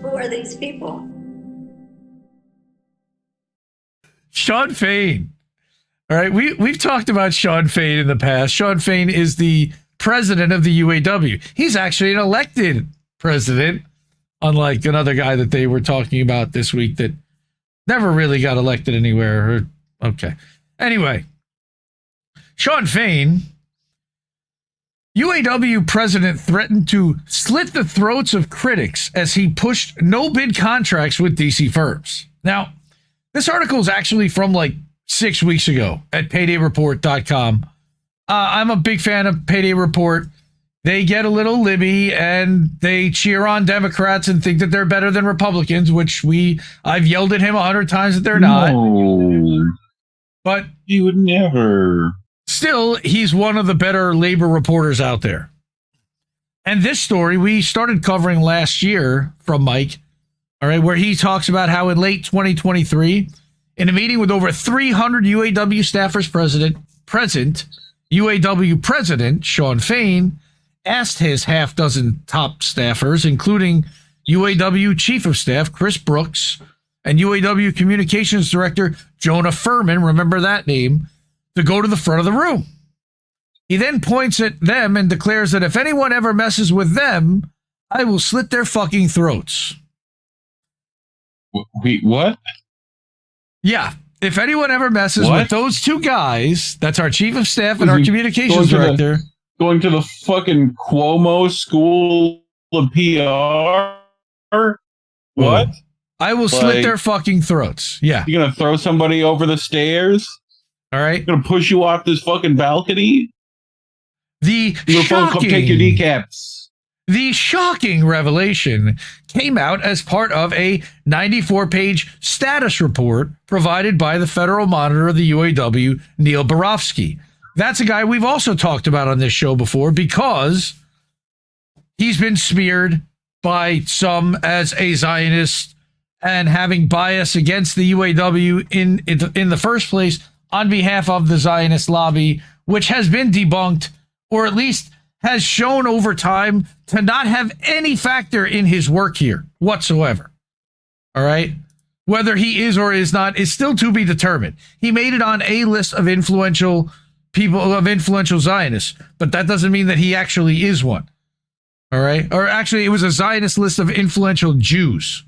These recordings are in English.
Who are these people? Shawn Fain. All right, we've talked about Shawn Fain in the past. Shawn Fain is the president of the UAW. He's actually an elected president, unlike another guy that they were talking about this week that never really got elected anywhere. Okay. Anyway, Shawn Fain, UAW president, threatened to slit the throats of critics as he pushed no-bid contracts with DC firms. Now, this article is actually from like 6 weeks ago at paydayreport.com. I'm a big fan of Payday Report. They get a little libby and they cheer on Democrats and think that they're better than Republicans, which I've yelled at him 100 times that they're not. No, but you would never. Still, he's one of the better labor reporters out there. And this story we started covering last year from Mike, all right, where he talks about how in late 2023, in a meeting with over 300 UAW staffers present, UAW President Shawn Fain asked his half dozen top staffers, including UAW Chief of Staff Chris Brooks and UAW Communications Director Jonah Furman, remember that name, to go to the front of the room. He then points at them and declares that if anyone ever messes with them, I will slit their fucking throats. Wait, what? Yeah. If anyone ever messes with those two guys, that's our chief of staff and our communications director. Going to the fucking Cuomo School of PR? What? I will slit their fucking throats. Yeah. You're going to throw somebody over the stairs? All right. Going to push you off this fucking balcony? You're going to come take your kneecaps. The shocking revelation came out as part of a 94-page status report provided by the federal monitor of the UAW, Neil Barofsky. That's a guy we've also talked about on this show before because he's been smeared by some as a Zionist and having bias against the UAW in the first place on behalf of the Zionist lobby, which has been debunked, or at least has shown over time to not have any factor in his work here whatsoever. All right? Whether he is or is not is still to be determined. He made it on a list of influential people, of influential Zionists, but that doesn't mean that he actually is one. All right? Or actually, it was a Zionist list of influential Jews,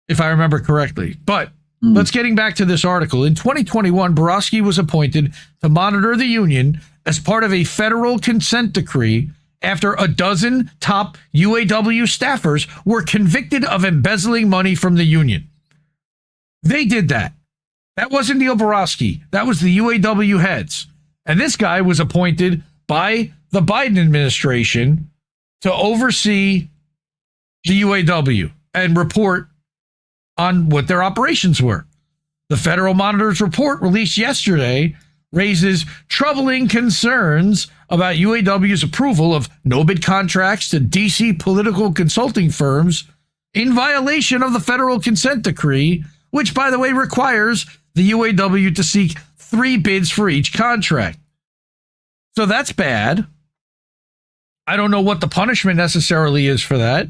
if I remember correctly. But let's getting back to this article. In 2021, Borowski was appointed to monitor the union as part of a federal consent decree after a dozen top UAW staffers were convicted of embezzling money from the union. They did that. That wasn't Neil Borowski. That was the UAW heads. And this guy was appointed by the Biden administration to oversee the UAW and report on what their operations were. The Federal Monitor's report released yesterday raises troubling concerns about UAW's approval of no-bid contracts to DC political consulting firms in violation of the federal consent decree, which, by the way, requires the UAW to seek 3 bids for each contract. So that's bad. I don't know what the punishment necessarily is for that,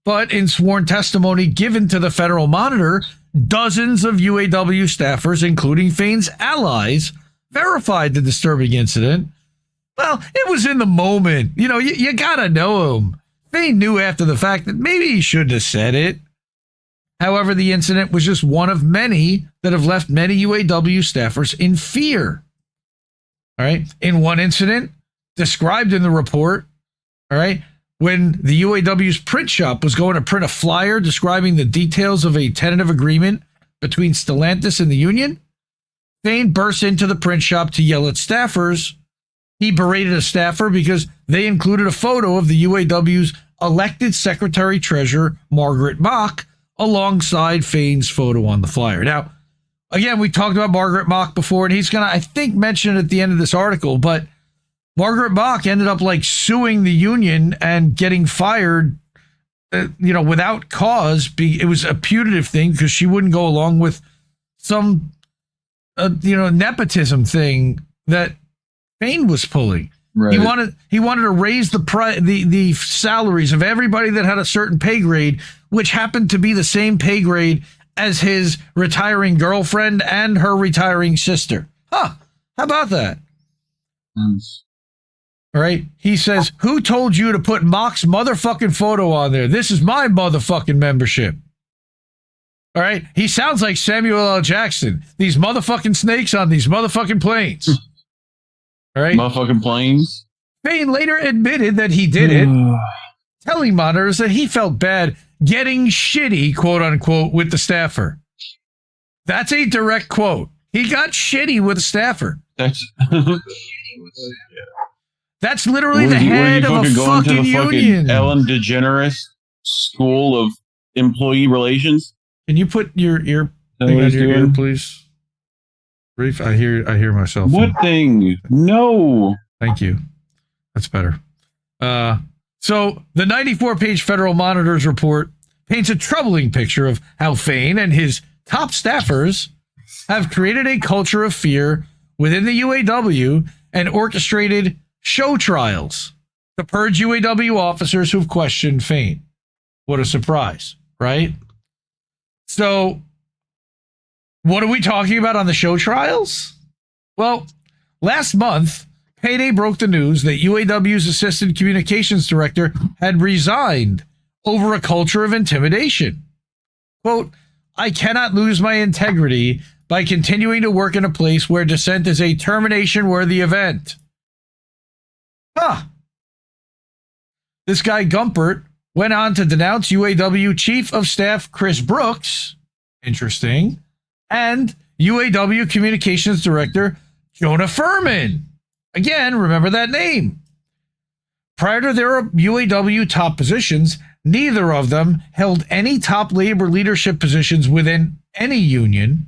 but in sworn testimony given to the Federal Monitor, dozens of UAW staffers, including Fain's allies, verified the disturbing incident. Well, it was in the moment. You know, you gotta know him. Fain knew after the fact that maybe he shouldn't have said it. However, the incident was just one of many that have left many UAW staffers in fear. All right. In one incident described in the report, all right, when the UAW's print shop was going to print a flyer describing the details of a tentative agreement between Stellantis and the union, Fain burst into the print shop to yell at staffers. He berated a staffer because they included a photo of the UAW's elected secretary-treasurer, Margaret Mock, alongside Fain's photo on the flyer. Now, again, we talked about Margaret Mock before, and he's going to, I think, mention it at the end of this article, but Margaret Mock ended up like suing the union and getting fired, without cause. It was a putative thing because she wouldn't go along with some, nepotism thing that Fain was pulling. Right. He wanted to raise the salaries of everybody that had a certain pay grade, which happened to be the same pay grade as his retiring girlfriend and her retiring sister. Huh? How about that? All right. He says, "Who told you to put Mock's motherfucking photo on there? This is my motherfucking membership." All right. He sounds like Samuel L. Jackson. These motherfucking snakes on these motherfucking planes. All right. Motherfucking planes. Fain later admitted that he did it, telling monitors that he felt bad getting shitty, quote unquote, with the staffer. That's a direct quote. He got shitty with a staffer. That's literally the head of a fucking union. Ellen DeGeneres School of Employee Relations. Can you put your thing on your ear, please? Brief. I hear myself. What thing? No. Thank you. That's better. So the 94-page Federal Monitor's report paints a troubling picture of how Fain and his top staffers have created a culture of fear within the UAW and orchestrated show trials to purge UAW officers who've questioned Fain. What a surprise, right? So, what are we talking about on the show trials? Well, last month, Payday broke the news that UAW's assistant communications director had resigned over a culture of intimidation. Quote, "I cannot lose my integrity by continuing to work in a place where dissent is a termination-worthy event." Huh. This guy Gumpert went on to denounce UAW Chief of Staff Chris Brooks, interesting, and UAW Communications Director Jonah Furman. Again, remember that name. Prior to their UAW top positions, neither of them held any top labor leadership positions within any union.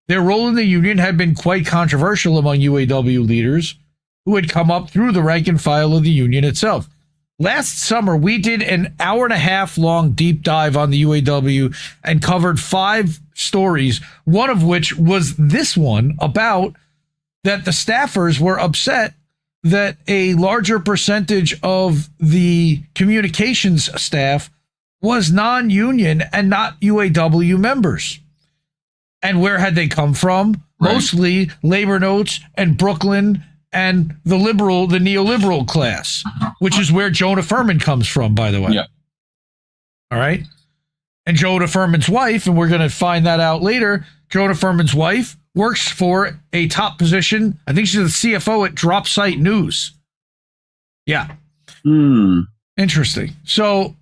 Their role in the union had been quite controversial among UAW leaders who had come up through the rank and file of the union itself. Last summer, we did an hour-and-a-half long deep dive on the UAW and covered 5 stories, one of which was this one about that the staffers were upset that a larger percentage of the communications staff was non-union and not UAW members. And where had they come from? Right. Mostly Labor Notes and Brooklyn and the neoliberal class, which is where Jonah Furman comes from, by the way. Yeah. All right. And Jonah Furman's wife, and we're going to find that out later, Jonah Furman's wife works for a top position. I think she's the CFO at Drop Site News. Yeah. Interesting. So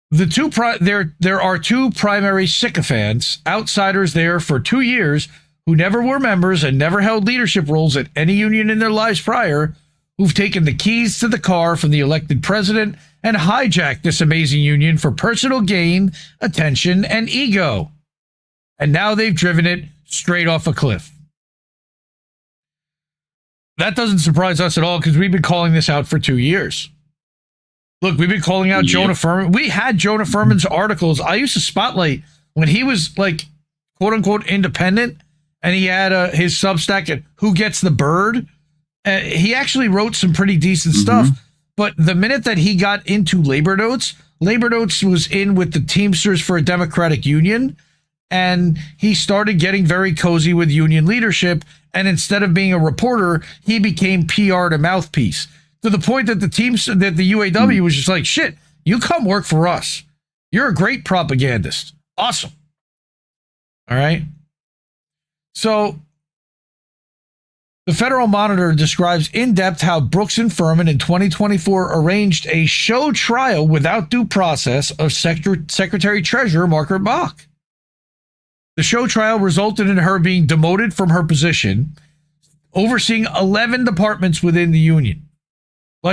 there are 2 primary sycophants, outsiders there for 2 years, who never were members and never held leadership roles at any union in their lives prior, who've taken the keys to the car from the elected president and hijacked this amazing union for personal gain, attention, and ego. And now they've driven it straight off a cliff. That doesn't surprise us at all because we've been calling this out for 2 years. Look, we've been calling out Jonah Furman. We had Jonah Furman's articles. I used to spotlight when he was like, quote unquote, independent. And he had his Substack at Who Gets the Bird. He actually wrote some pretty decent stuff. But the minute that he got into Labor Notes was in with the Teamsters for a Democratic Union. And he started getting very cozy with union leadership. And instead of being a reporter, he became PR to mouthpiece. To the point that the UAW was just like, shit, you come work for us. You're a great propagandist. Awesome. All right. So the Federal Monitor describes in depth how Brooks and Furman in 2024 arranged a show trial without due process of Secretary Treasurer Margaret Mock. The show trial resulted in her being demoted from her position, overseeing 11 departments within the union.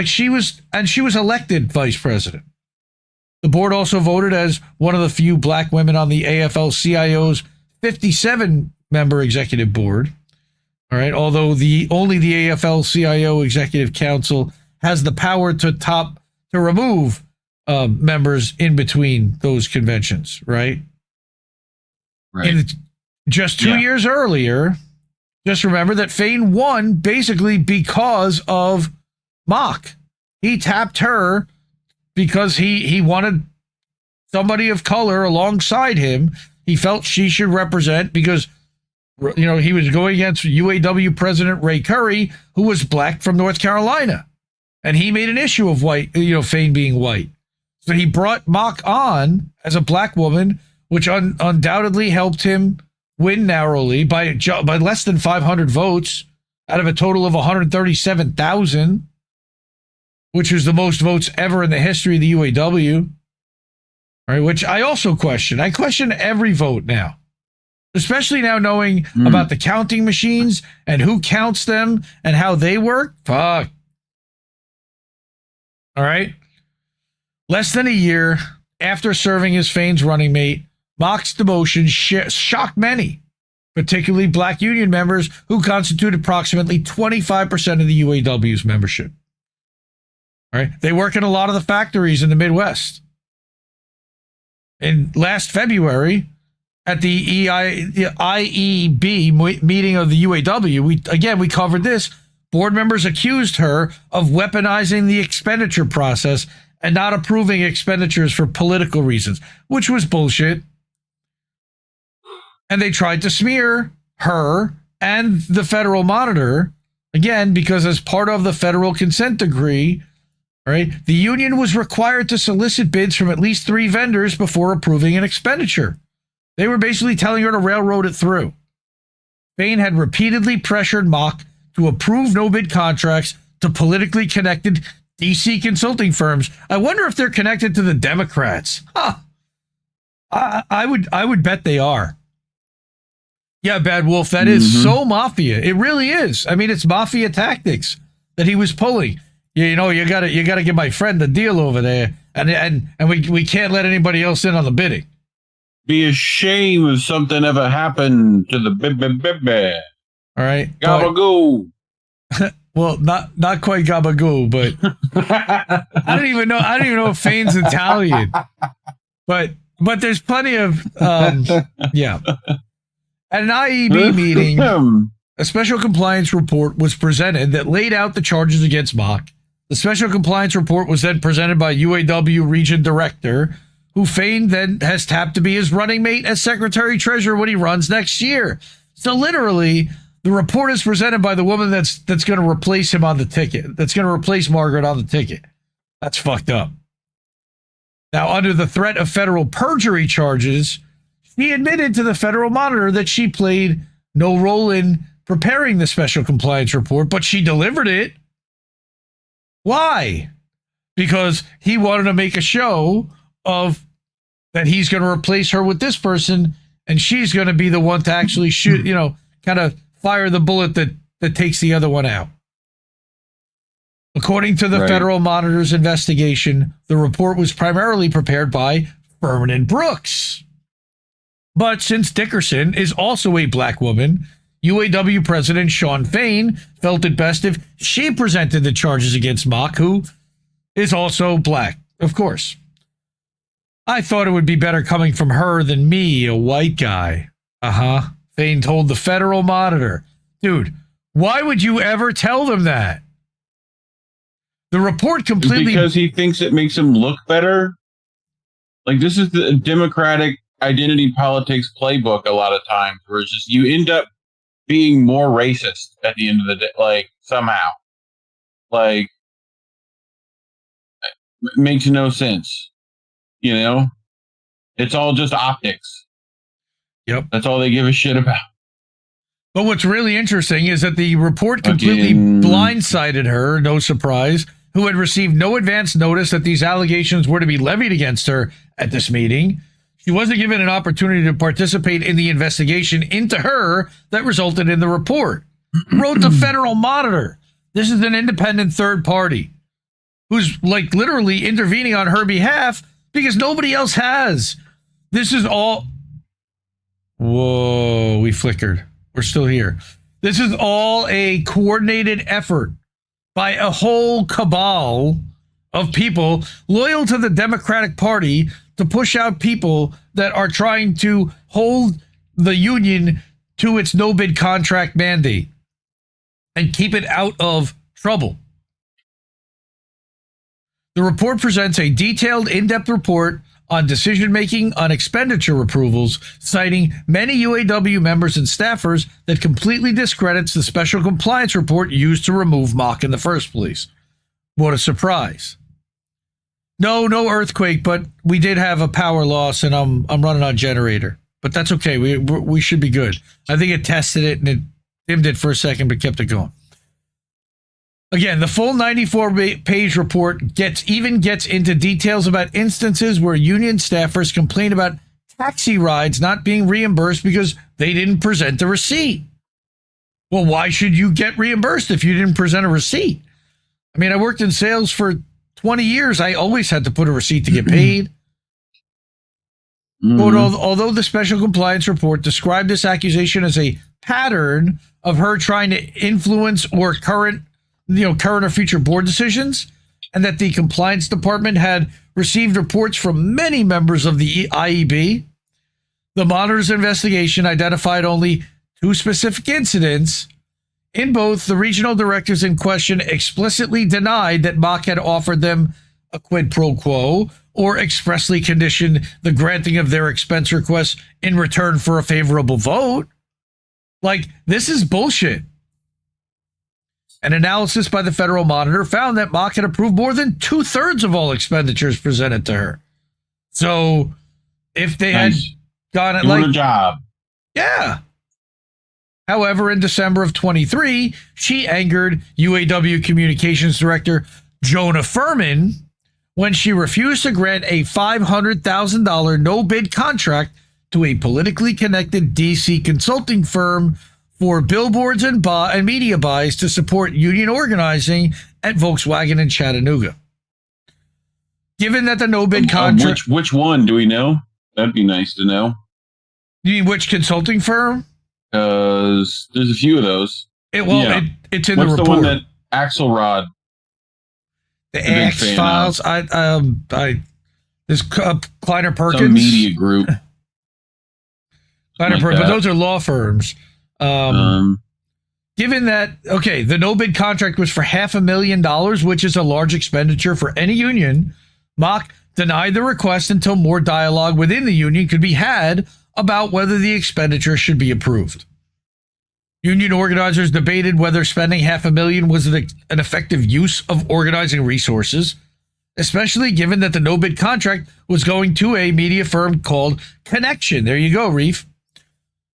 She was elected vice president. The board also voted as one of the few black women on the AFL-CIO's 57-member executive board. All right, although only the AFL-CIO Executive Council has the power to remove members in between those conventions, right? Right. Just 2 years earlier, just remember that Fain won basically because of Mock. He tapped her because he wanted somebody of color alongside him. He felt she should represent because, he was going against UAW President Ray Curry, who was black from North Carolina. And he made an issue of white, Fain being white. So he brought Mock on as a black woman, which undoubtedly helped him win narrowly by less than 500 votes out of a total of 137,000, which was the most votes ever in the history of the UAW. Right, which I also question. I question every vote now, especially now knowing about the counting machines and who counts them and how they work. Fuck. All right. Less than a year after serving as Fain's running mate, Mock's demotion shocked many, particularly black union members who constitute approximately 25% of the UAW's membership. All right. They work in a lot of the factories in the Midwest. In last February, at the IEB meeting of the UAW, we covered this. Board members accused her of weaponizing the expenditure process and not approving expenditures for political reasons, which was bullshit. And they tried to smear her and the Federal Monitor, again, because as part of the federal consent decree, right, the union was required to solicit bids from at least 3 vendors before approving an expenditure. They were basically telling her to railroad it through. Fain had repeatedly pressured Mock to approve no-bid contracts to politically connected DC consulting firms. I wonder if they're connected to the Democrats. Huh. I would bet they are. Yeah, Bad Wolf, that is so mafia. It really is. I mean, it's mafia tactics that he was pulling. You gotta give my friend the deal over there, and we can't let anybody else in on the bidding. Be a shame if something ever happened to the baby. All right, Gabagoo. Well, not quite gabagoo, but I don't even know if Fain's Italian, but there's plenty of yeah. At an IEB meeting, a special compliance report was presented that laid out the charges against Mock. The special compliance report was then presented by UAW region director, who Fain then has tapped to be his running mate as secretary treasurer when he runs next year. So literally, the report is presented by the woman that's going to replace him on the ticket. That's going to replace Margaret on the ticket. That's fucked up. Now, under the threat of federal perjury charges, she admitted to the Federal Monitor that she played no role in preparing the special compliance report, but she delivered it. Why? Because he wanted to make a show of that he's going to replace her with this person, and she's going to be the one to actually shoot, kind of fire the bullet that takes the other one out. According to the Federal Monitor's investigation, the report was primarily prepared by Furman and Brooks. But since Dickerson is also a black woman, UAW President Shawn Fain felt it best if she presented the charges against Mock, who is also black, of course. I thought it would be better coming from her than me, a white guy. Fain told the Federal Monitor. Dude, why would you ever tell them that? The report completely... Because he thinks it makes him look better. Like, this is the Democratic identity politics playbook a lot of times, where it's just you end up being more racist at the end of the day, like, somehow. Like, it makes no sense. It's all just optics. Yep. That's all they give a shit about. But what's really interesting is that the report completely blindsided her, no surprise, who had received no advance notice that these allegations were to be levied against her at this meeting. She wasn't given an opportunity to participate in the investigation into her that resulted in the report. Wrote the Federal Monitor. This is an independent third party who's like literally intervening on her behalf because nobody else has. This is all... Whoa, we flickered. We're still here. This is all a coordinated effort by a whole cabal of people loyal to the Democratic Party to push out people that are trying to hold the union to its no-bid contract mandate and keep it out of trouble. The report presents a detailed, in-depth report on decision-making on expenditure approvals, citing many UAW members and staffers that completely discredits the special compliance report used to remove Mock in the first place. What a surprise. No earthquake, but we did have a power loss, and I'm running on generator. But that's okay. We should be good. I think it tested it, and it dimmed it for a second, but kept it going. Again, the full 94-page report gets into details about instances where union staffers complain about taxi rides not being reimbursed because they didn't present a receipt. Well, why should you get reimbursed if you didn't present a receipt? I mean, I worked in sales for 20 years. I always had to put a receipt to get paid. But although the special compliance report described this accusation as a pattern of her trying to influence or current or future board decisions, and that the compliance department had received reports from many members of the IEB, the monitor's investigation identified only 2 specific incidents. In both, the regional directors in question explicitly denied that Mock had offered them a quid pro quo or expressly conditioned the granting of their expense requests in return for a favorable vote. Like, this is bullshit. An analysis by the Federal Monitor found that Mock had approved more than 2/3 of all expenditures presented to her. So if they had gone at doing a job. Yeah. However, in December of 23, she angered UAW Communications Director Jonah Furman when she refused to grant a $500,000 no-bid contract to a politically connected DC consulting firm for billboards and media buys to support union organizing at Volkswagen in Chattanooga. Given that the no-bid contract... Which one do we know? That'd be nice to know. You mean which consulting firm? Because there's a few of those. It's in What's the report. The one that Axelrod? The X-Files. This Kleiner Perkins. Some media group. Kleiner Perkins, but those are law firms. Given that, the no-bid contract was for $500,000, which is a large expenditure for any union, Mock denied the request until more dialogue within the union could be had about whether the expenditure should be approved. Union organizers debated whether spending $500,000 was an effective use of organizing resources, especially given that the no-bid contract was going to a media firm called Connection. There you go, Reef,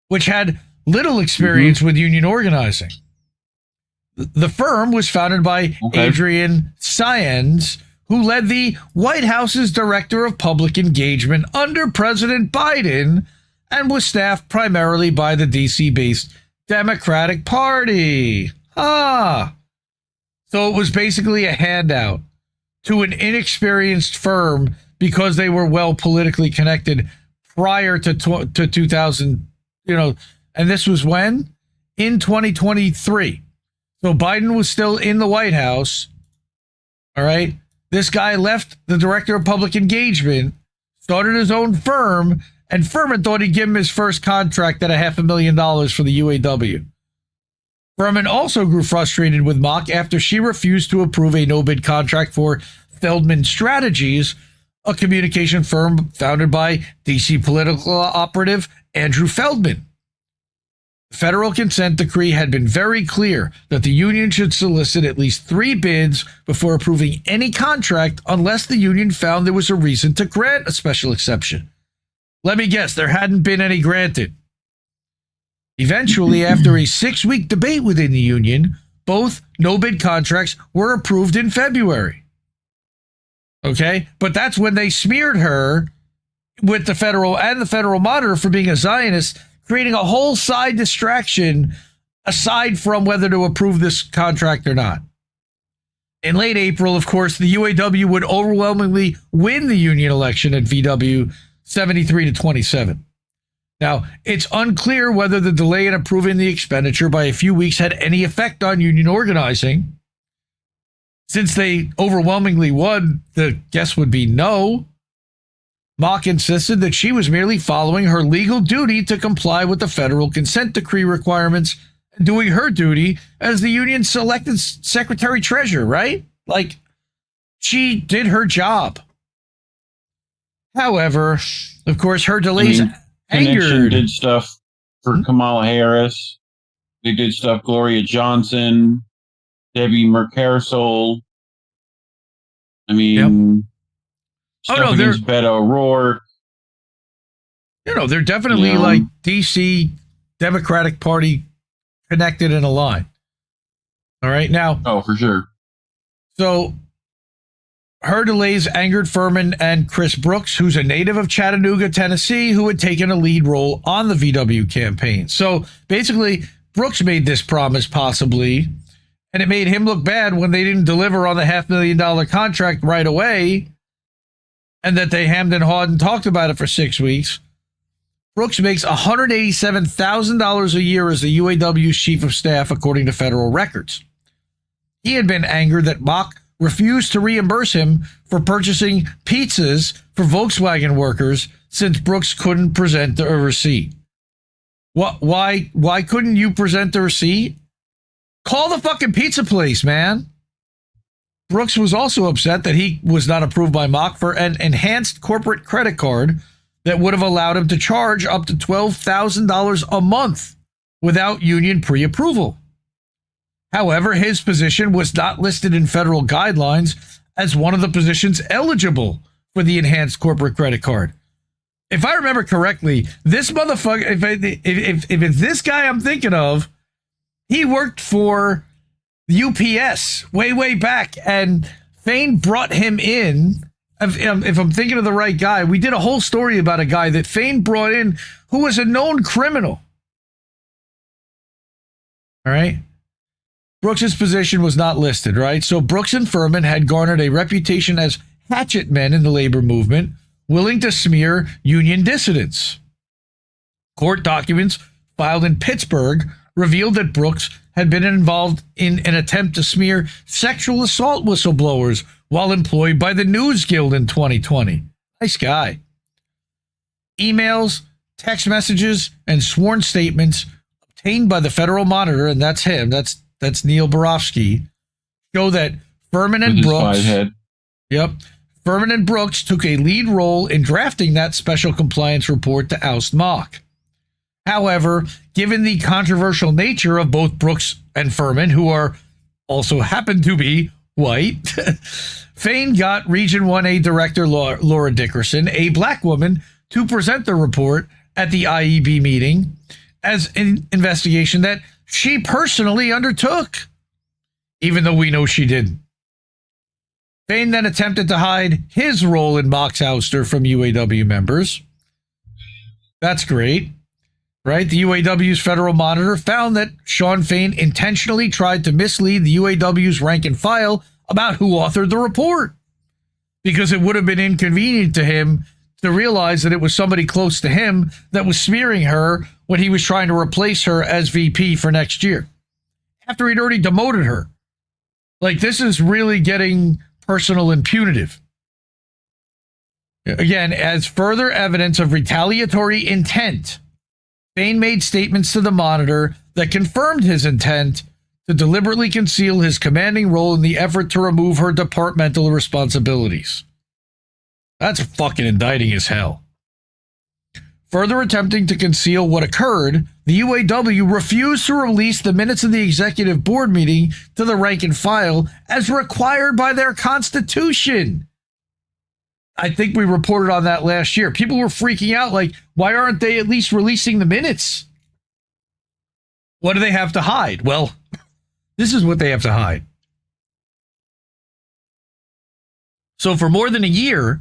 which had little experience with union organizing. The firm was founded by Adrian Saenz, who led the White House's Director of Public Engagement under President Biden and was staffed primarily by the DC-based Democratic Party. So it was basically a handout to an inexperienced firm because they were well politically connected prior to 2000, and this was when? In 2023. So Biden was still in the White House. All right. This guy left the Director of Public Engagement, started his own firm, and Furman thought he'd give him his first contract at $500,000 for the UAW. Furman also grew frustrated with Mock after she refused to approve a no-bid contract for Feldman Strategies, a communication firm founded by DC political operative Andrew Feldman. The federal consent decree had been very clear that the union should solicit at least 3 bids before approving any contract unless the union found there was a reason to grant a special exception. Let me guess, there hadn't been any granted. Eventually, after a 6-week debate within the union, both no-bid contracts were approved in February. But that's when they smeared her with the Federal Monitor for being a Zionist, creating a whole side distraction aside from whether to approve this contract or not. In late April, of course, the UAW would overwhelmingly win the union election at VW 73-27. Now, it's unclear whether the delay in approving the expenditure by a few weeks had any effect on union organizing. Since they overwhelmingly won, the guess would be no. Mock insisted that she was merely following her legal duty to comply with the federal consent decree requirements and doing her duty as the union's selected secretary-treasurer, right? Like, she did her job. However, of course, her delays Connection angered. did stuff for Kamala Harris. They did stuff. Gloria Johnson, Debbie Merkersol. I mean, stuff against Beto O'Rourke. They're definitely like DC Democratic Party connected and aligned. All right, now. Oh, for sure. So her delays angered Furman and Chris Brooks, who's a native of Chattanooga, Tennessee, who had taken a lead role on the VW campaign. So basically, Brooks made this promise possibly, and it made him look bad when they didn't deliver on the $500,000 contract right away, and that they hemmed and hawed and talked about it for 6 weeks. Brooks makes $187,000 a year as the UAW's chief of staff, according to federal records. He had been angered that Mock refused to reimburse him for purchasing pizzas for Volkswagen workers since Brooks couldn't present a receipt. Why couldn't you present the receipt? Call the fucking pizza place, man. Brooks was also upset that he was not approved by Mock for an enhanced corporate credit card that would have allowed him to charge up to $12,000 a month without union pre-approval. However, his position was not listed in federal guidelines as one of the positions eligible for the enhanced corporate credit card. If I remember correctly, this motherfucker, if it's this guy I'm thinking of, he worked for UPS way back, and Fain brought him in. If I'm thinking of the right guy, we did a whole story about a guy that Fain brought in who was a known criminal. All right. Brooks's position was not listed, right? So Brooks and Furman had garnered a reputation as hatchet men in the labor movement, willing to smear union dissidents. Court documents filed in Pittsburgh revealed that Brooks had been involved in an attempt to smear sexual assault whistleblowers while employed by the News Guild in 2020. Nice guy. Emails, text messages, and sworn statements obtained by the Federal Monitor, and that's him, that's Neil Barofsky, show that Furman and Brooks. Furman and Brooks took a lead role in drafting that special compliance report to oust Mock. However, given the controversial nature of both Brooks and Furman, who are also happen to be white, Fain got Region 1A Director Laura Dickerson, a black woman, to present the report at the IEB meeting as an investigation that she personally undertook, even though we know she didn't. Fain then attempted to hide his role in Mock's ouster from UAW members. That's great, right? The UAW's Federal Monitor found that Shawn Fain intentionally tried to mislead the UAW's rank and file about who authored the report, because it would have been inconvenient to him to realize that it was somebody close to him that was smearing her when he was trying to replace her as VP for next year, after he'd already demoted her. Like, this is really getting personal and punitive. Again, as further evidence of retaliatory intent, Fain made statements to the Monitor that confirmed his intent to deliberately conceal his commanding role in the effort to remove her departmental responsibilities. That's fucking indicting as hell. Further attempting to conceal what occurred, the UAW refused to release the minutes of the executive board meeting to the rank and file as required by their constitution. I think we reported on that last year. People were freaking out like, why aren't they at least releasing the minutes? What do they have to hide? Well, this is what they have to hide. So for more than a year,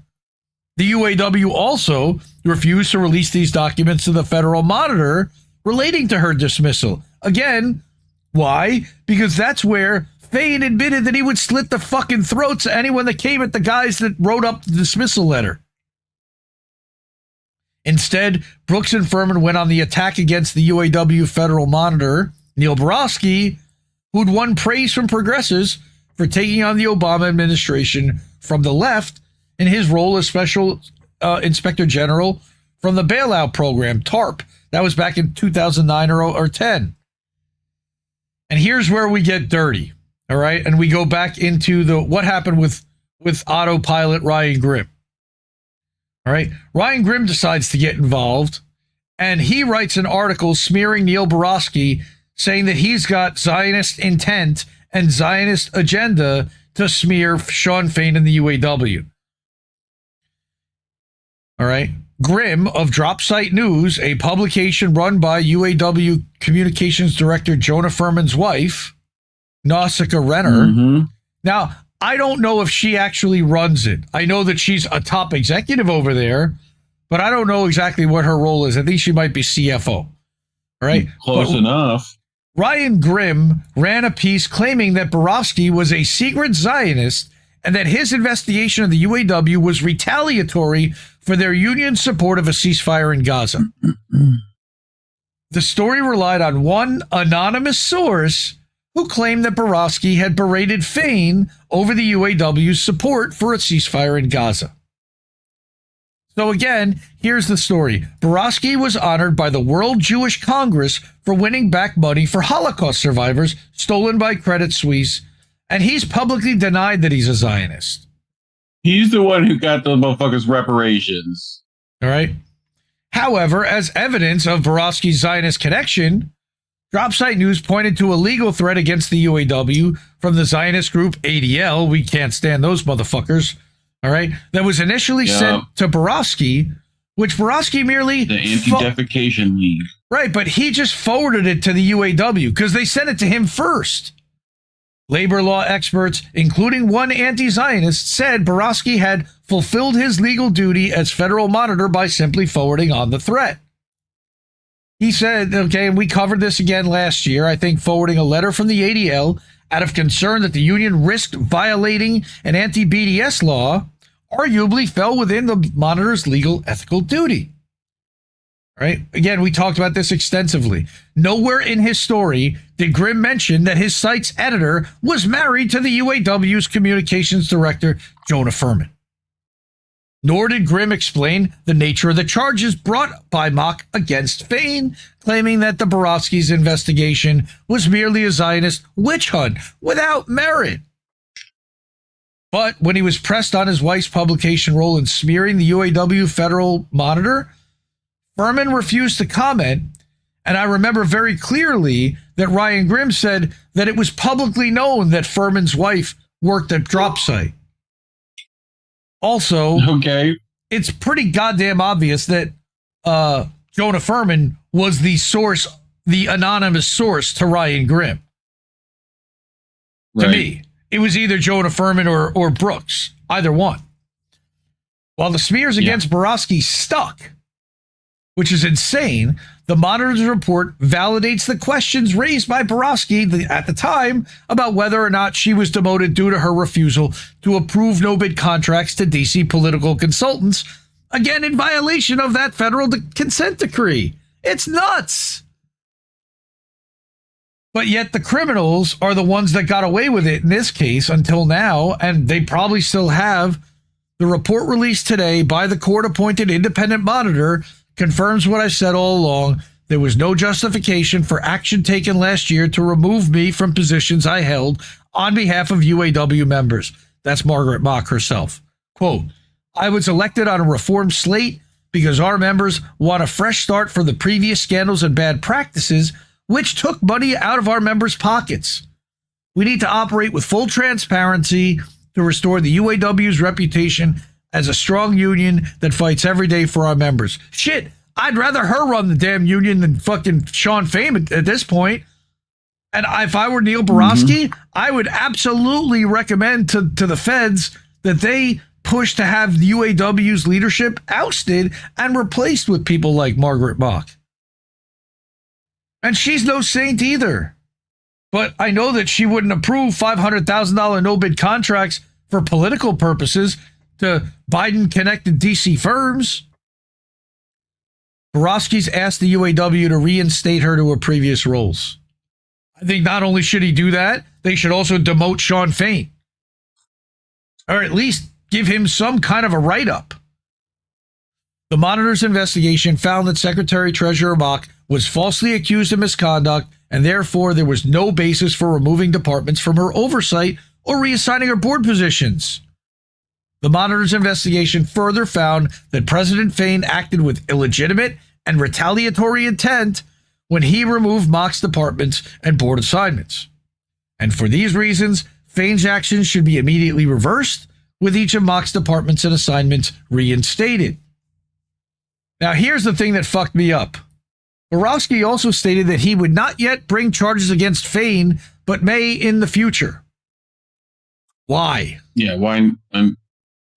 the UAW also refused to release these documents to the Federal Monitor relating to her dismissal. Again, why? Because that's where Fain admitted that he would slit the fucking throats of anyone that came at the guys that wrote up the dismissal letter. Instead, Brooks and Furman went on the attack against the UAW Federal Monitor, Neil Barofsky, who'd won praise from progressives for taking on the Obama administration from the left in his role as Special Inspector General from the bailout program, TARP. That was back in 2009 or 10. And here's where we get dirty, all right? And we go back into what happened with with autopilot Ryan Grimm. All right. Ryan Grimm decides to get involved, and he writes an article smearing Neil Barofsky, saying that he's got Zionist intent and Zionist agenda to smear Shawn Fain and the UAW. All right. Grimm of Dropsite News, a publication run by UAW Communications Director Jonah Furman's wife, Nausicaa Renner. Mm-hmm. Now, I don't know if she actually runs it. I know that she's a top executive over there, but I don't know exactly what her role is. I think she might be CFO. All right. Close enough. Ryan Grimm ran a piece claiming that Barofsky was a secret Zionist and that his investigation of the UAW was retaliatory for their union support of a ceasefire in Gaza. The story relied on one anonymous source who claimed that Barofsky had berated Fain over the UAW's support for a ceasefire in Gaza. So again, here's the story. Barofsky was honored by the World Jewish Congress for winning back money for Holocaust survivors stolen by Credit Suisse, and he's publicly denied that he's a Zionist. He's the one who got those motherfuckers reparations. All right. However, as evidence of Barofsky's Zionist connection, Dropsite News pointed to a legal threat against the UAW from the Zionist group ADL. We can't stand those motherfuckers. All right. That was initially sent to Barofsky, which Barofsky merely... The Anti-Defecation League. Right, but he just forwarded it to the UAW because they sent it to him first. Labor law experts, including one anti-Zionist, said Barofsky had fulfilled his legal duty as federal monitor by simply forwarding on the threat. He said, okay, and we covered this again last year, I think forwarding a letter from the ADL out of concern that the union risked violating an anti-BDS law arguably fell within the monitor's legal ethical duty. Right? Again, we talked about this extensively. Nowhere in his story did Grimm mention that his site's editor was married to the UAW's communications director, Jonah Furman. Nor did Grimm explain the nature of the charges brought by Mock against Fain, claiming that the Barofsky's investigation was merely a Zionist witch hunt without merit. But when he was pressed on his wife's publication role in smearing the UAW Federal Monitor, Furman refused to comment, and I remember very clearly that Ryan Grimm said that it was publicly known that Furman's wife worked at Dropsite. Also, okay, it's pretty goddamn obvious that Jonah Furman was the source, the anonymous source to Ryan Grimm. Right. To me, it was either Jonah Furman or Brooks, either one. While the smears against Barofsky stuck, which is insane, the Monitor's report validates the questions raised by Barofsky at the time about whether or not she was demoted due to her refusal to approve no-bid contracts to DC political consultants, again in violation of that federal consent decree. It's nuts! But yet the criminals are the ones that got away with it in this case until now, and they probably still have. The report released today by the court-appointed independent monitor confirms what I've said all along. There was no justification for action taken last year to remove me from positions I held on behalf of UAW members. That's Margaret Mock herself. Quote, I was elected on a reform slate because our members want a fresh start for the previous scandals and bad practices, which took money out of our members' pockets. We need to operate with full transparency to restore the UAW's reputation as a strong union that fights every day for our members. Shit, I'd rather her run the damn union than fucking Shawn Fain at this point. And if I were Neil Barofsky, I would absolutely recommend to the feds that they push to have the UAW's leadership ousted and replaced with people like Margaret Mock. And she's no saint either. But I know that she wouldn't approve $500,000 no-bid contracts for political purposes to Biden-connected DC firms. Barofsky's asked the UAW to reinstate her to her previous roles. I think not only should he do that, they should also demote Shawn Fain. Or at least give him some kind of a write-up. The Monitor's investigation found that Secretary-Treasurer Mock was falsely accused of misconduct, and therefore there was no basis for removing departments from her oversight or reassigning her board positions. The Monitor's investigation further found that President Fain acted with illegitimate and retaliatory intent when he removed Mock's departments and board assignments. And for these reasons, Fain's actions should be immediately reversed, with each of Mock's departments and assignments reinstated. Now, here's the thing that fucked me up. Borowski also stated that he would not yet bring charges against Fain, but may in the future. Why? Yeah, why?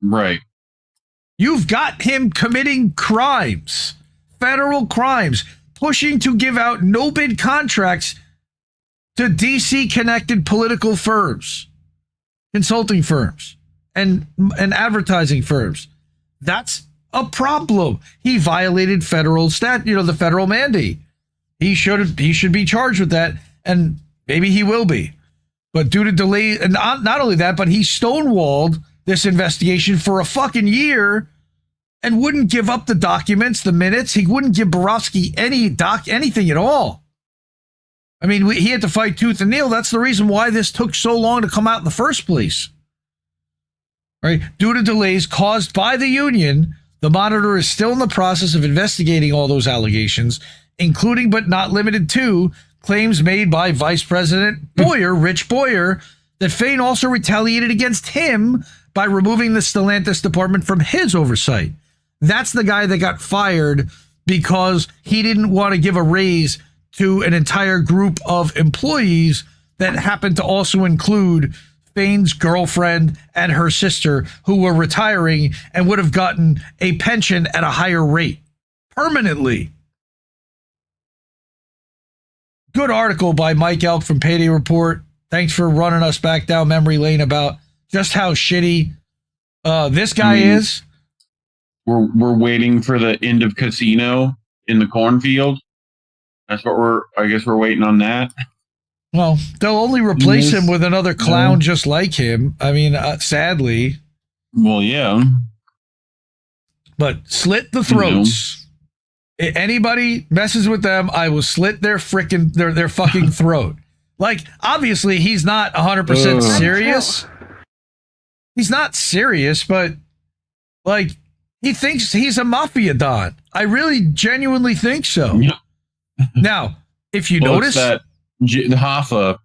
Right. You've got him committing crimes, federal crimes, pushing to give out no-bid contracts to DC-connected political firms, consulting firms, and advertising firms. That's a problem. He violated federal the federal mandate. He should be charged with that, and maybe he will be. But due to delay, and not only that, but he stonewalled this investigation for a fucking year and wouldn't give up the documents, the minutes. He wouldn't give Borowski anything at all. I mean, he had to fight tooth and nail. That's the reason why this took so long to come out in the first place. Right? Due to delays caused by the union, the Monitor is still in the process of investigating all those allegations, including but not limited to claims made by Vice President Boyer, Rich Boyer, that Fain also retaliated against him by removing the Stellantis department from his oversight. That's the guy that got fired because he didn't want to give a raise to an entire group of employees that happened to also include Fain's girlfriend and her sister, who were retiring and would have gotten a pension at a higher rate permanently. Good article by Mike Elk from Payday Report. Thanks for running us back down memory lane about just how shitty this guy is. We're waiting for the end of Casino in the cornfield. That's what we're waiting on that. Well, they'll only replace him with another clown just like him. I mean, sadly. Well, yeah. But slit the throats. Anybody messes with them, I will slit their fucking throat. Like, obviously, he's not 100% serious. He's not serious, but like, he thinks he's a mafia don. I really genuinely think so. Yeah. Now, if you notice that Hoffa,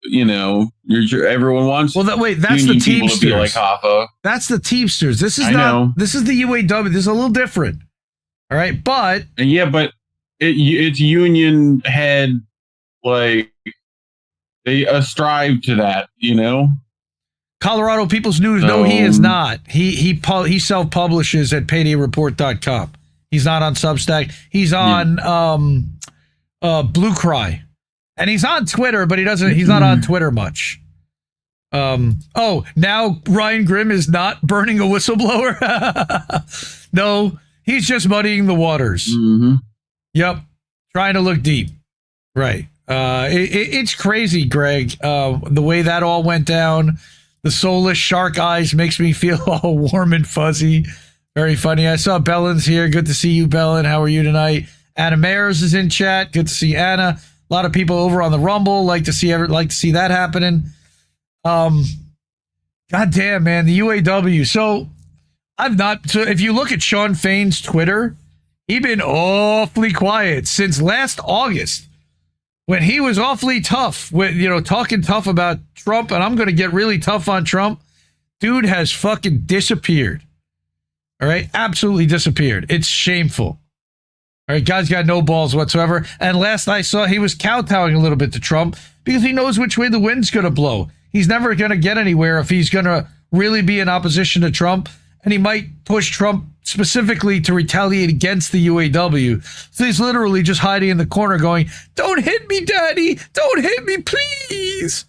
everyone wants. Well, that's the Teamsters. To be like Hoffa. That's the Teamsters. This is This is the UAW. This is a little different. All right, but it's union head. Like they strive to that, Colorado People's News. No, he is not. He self-publishes at paydayreport.com. He's not on Substack. He's on Blue Cry. And he's on Twitter, but he's not on Twitter much. Now Ryan Grimm is not burning a whistleblower. No, he's just muddying the waters. Mm-hmm. Yep. Trying to look deep. Right. It's crazy, Greg. The way that all went down. The soulless shark eyes makes me feel all warm and fuzzy. Very funny. I saw Bellin's here. Good to see you, Bellin. How are you tonight? Anna Mayers is in chat. Good to see Anna. A lot of people over on the Rumble like to see that happening. God damn, man, the UAW. So if you look at Shawn Fain's Twitter, he's been awfully quiet since last August when he was awfully tough with, talking tough about Trump, and I'm going to get really tough on Trump. Dude has fucking disappeared. All right. Absolutely disappeared. It's shameful. All right, guy's got no balls whatsoever. And last I saw, he was kowtowing a little bit to Trump because he knows which way the wind's going to blow. He's never going to get anywhere if he's going to really be in opposition to Trump. And he might push Trump specifically to retaliate against the UAW. So he's literally just hiding in the corner going, "Don't hit me, Daddy. Don't hit me, please."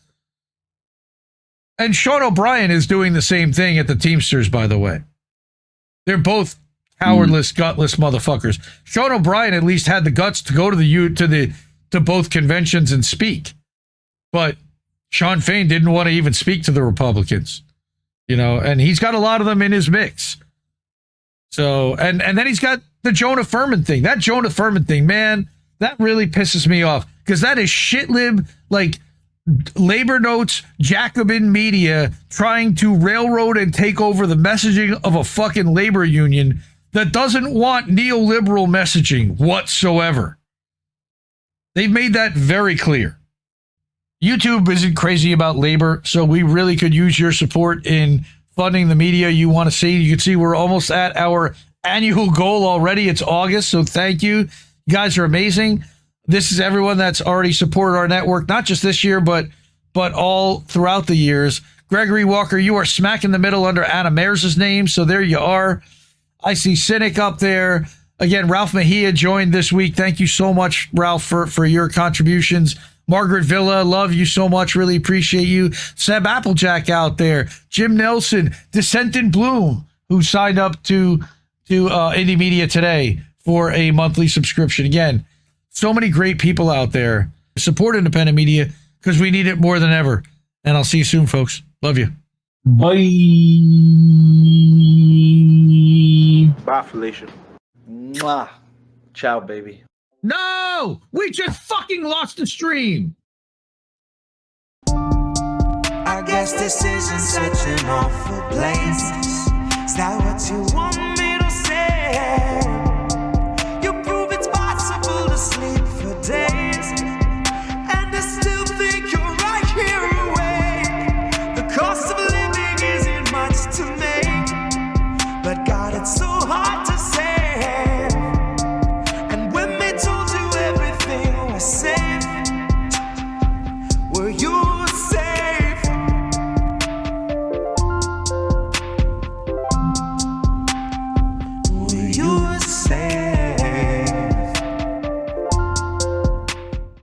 And Sean O'Brien is doing the same thing at the Teamsters, by the way. They're both cowardless, gutless motherfuckers. Sean O'Brien at least had the guts to go to both conventions and speak. But Shawn Fain didn't want to even speak to the Republicans. And he's got a lot of them in his mix. So, and then he's got the Jonah Furman thing. That Jonah Furman thing, man, that really pisses me off because that is shit lib, like Labor Notes Jacobin media trying to railroad and take over the messaging of a fucking labor union that doesn't want neoliberal messaging whatsoever. They've made that very clear. YouTube isn't crazy about labor, so we really could use your support in funding the media you want to see. You can see we're almost at our annual goal already. It's August, so thank you. You guys are amazing. This is everyone that's already supported our network, not just this year, but all throughout the years. Gregory Walker, you are smack in the middle under Anna Mears' name, so there you are. I see Cynic up there. Again, Ralph Mejia joined this week. Thank you so much, Ralph, for your contributions. Margaret Villa, love you so much. Really appreciate you. Seb Applejack out there. Jim Nelson, Descent in Bloom, who signed up to Indie Media today for a monthly subscription. Again, so many great people out there. Support independent media because we need it more than ever. And I'll see you soon, folks. Love you. Bye. Bye, Felicia. Mwah. Ciao, baby. No! We just fucking lost the stream! I guess this isn't such an awful place. Is that what you want me to say? You prove it's possible to sleep for days, and I still think you're right here awake. The cost of living isn't much to make, but God, it's so hard to say. And when they told you everything was safe, were you